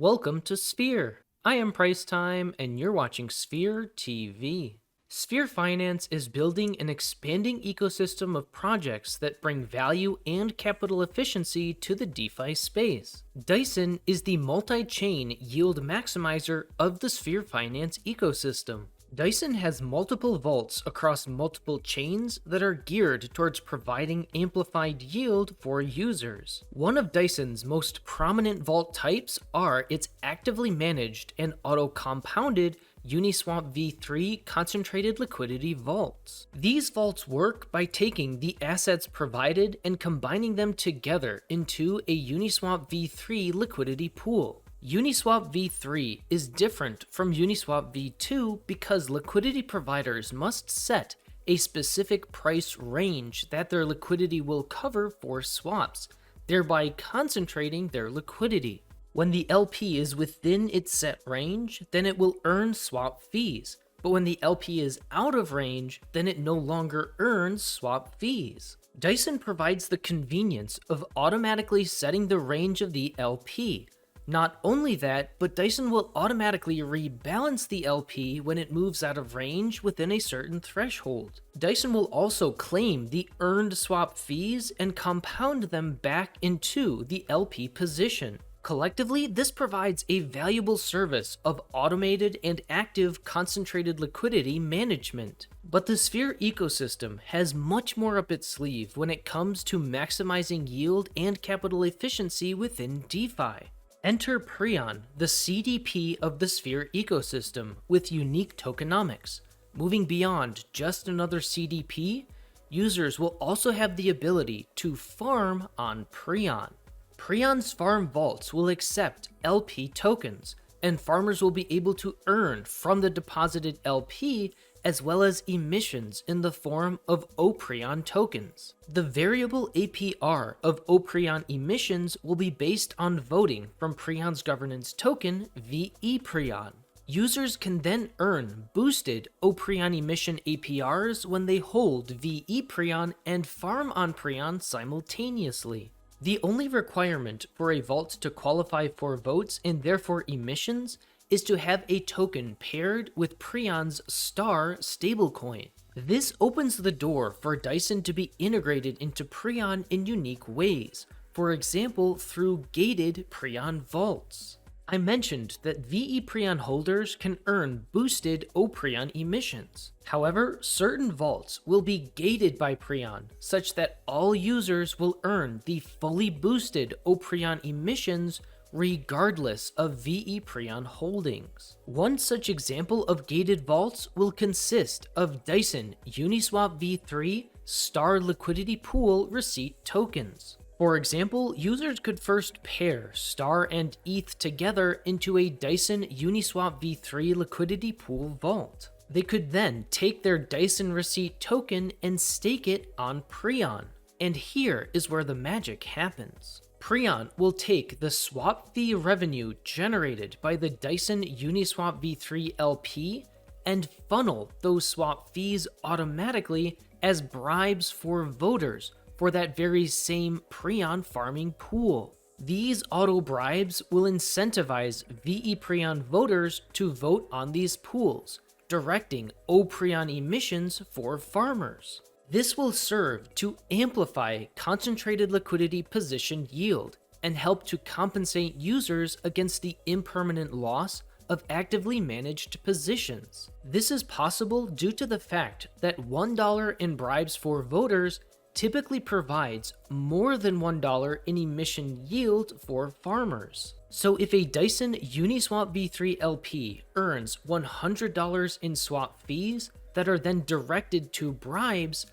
Welcome to Sphere. I am Price Time, and you're watching Sphere TV. Sphere Finance is building an expanding ecosystem of projects that bring value and capital efficiency to the DeFi space. Dyson is the multi-chain yield maximizer of the Sphere Finance ecosystem. Dyson has multiple vaults across multiple chains that are geared towards providing amplified yield for users. One of Dyson's most prominent vault types are its actively managed and auto-compounded Uniswap v3 concentrated liquidity vaults. These vaults work by taking the assets provided and combining them together into a Uniswap v3 liquidity pool. Uniswap v3 is different from Uniswap v2 because liquidity providers must set a specific price range that their liquidity will cover for swaps, thereby concentrating their liquidity. When the LP is within its set range, then it will earn swap fees, but when the LP is out of range, then it no longer earns swap fees. Dyson provides the convenience of automatically setting the range of the LP. Not only that, but Dyson will automatically rebalance the LP when it moves out of range within a certain threshold. Dyson will also claim the earned swap fees and compound them back into the LP position. Collectively, this provides a valuable service of automated and active concentrated liquidity management. But the Sphere ecosystem has much more up its sleeve when it comes to maximizing yield and capital efficiency within DeFi. Enter Preon, the CDP of the Sphere ecosystem, with unique tokenomics. Moving beyond just another CDP, users will also have the ability to farm on Preon. Preon's farm vaults will accept LP tokens, and farmers will be able to earn from the deposited LP as well as emissions in the form of OPreon tokens. The variable APR of OPreon emissions will be based on voting from Preon's governance token, VePreon. Users can then earn boosted OPreon emission APRs when they hold VePreon and farm on Preon simultaneously. The only requirement for a vault to qualify for votes and therefore emissions is to have a token paired with Preon's Star stablecoin. This opens the door for Dyson to be integrated into Preon in unique ways, for example through gated Preon vaults. I mentioned that VePreon holders can earn boosted OPreon emissions. However, certain vaults will be gated by Preon, such that all users will earn the fully boosted OPreon emissions regardless of VePreon holdings. One such example of gated vaults will consist of Dyson Uniswap v3 Star Liquidity Pool receipt tokens. For example, users could first pair Star and ETH together into a Dyson Uniswap v3 liquidity pool vault. They could then take their Dyson receipt token and stake it on Preon. And here is where the magic happens. Preon will take the swap fee revenue generated by the Dyson Uniswap v3 LP and funnel those swap fees automatically as bribes for voters for that very same Preon farming pool. These auto bribes will incentivize VePreon voters to vote on these pools, directing OPreon emissions for farmers. This will serve to amplify concentrated liquidity position yield and help to compensate users against the impermanent loss of actively managed positions. This is possible due to the fact that $1 in bribes for voters typically provides more than $1 in emission yield for farmers. So if a Dyson Uniswap v3 LP earns $100 in swap fees that are then directed to bribes,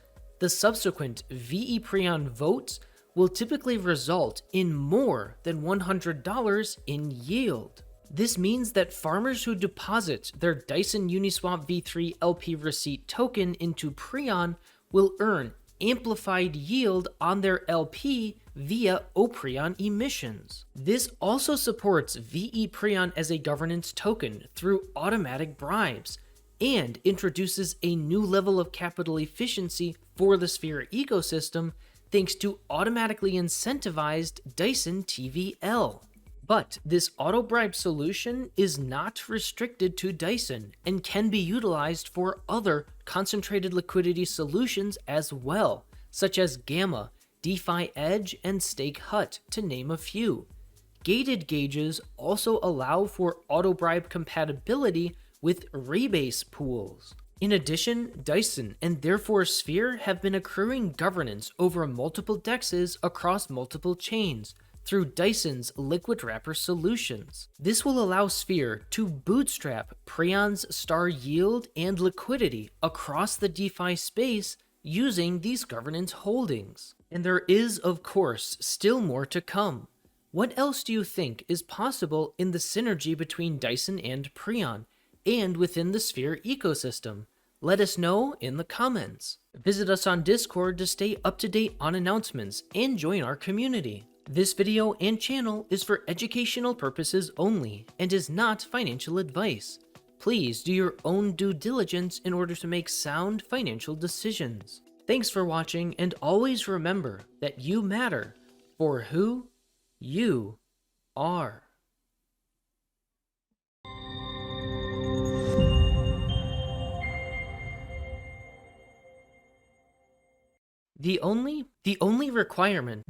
the subsequent VePreon votes will typically result in more than $100 in yield. This means that farmers who deposit their Dyson Uniswap v3 LP receipt token into Preon will earn amplified yield on their LP via OPreon emissions. This also supports VePreon as a governance token through automatic bribes, and introduces a new level of capital efficiency for the Sphere ecosystem thanks to automatically incentivized Dyson TVL. But this auto-bribe solution is not restricted to Dyson and can be utilized for other concentrated liquidity solutions as well, such as Gamma, DeFi Edge, and Stake Hut, to name a few. Gated gauges also allow for auto-bribe compatibility with rebase pools. In addition, Dyson and therefore Sphere have been accruing governance over multiple dexes across multiple chains through Dyson's liquid wrapper solutions. This will allow Sphere to bootstrap Preon's star yield and liquidity across the DeFi space using these governance holdings. And there is, of course, still more to come. What else do you think is possible in the synergy between Dyson and Preon, and within the Sphere ecosystem? Let us know in the comments. Visit us on Discord to stay up to date on announcements and join our community. This video and channel is for educational purposes only and is not financial advice. Please do your own due diligence in order to make sound financial decisions. Thanks for watching, and always remember that you matter for who you are. The only requirement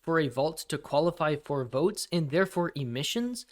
for a vault to qualify for votes and therefore emissions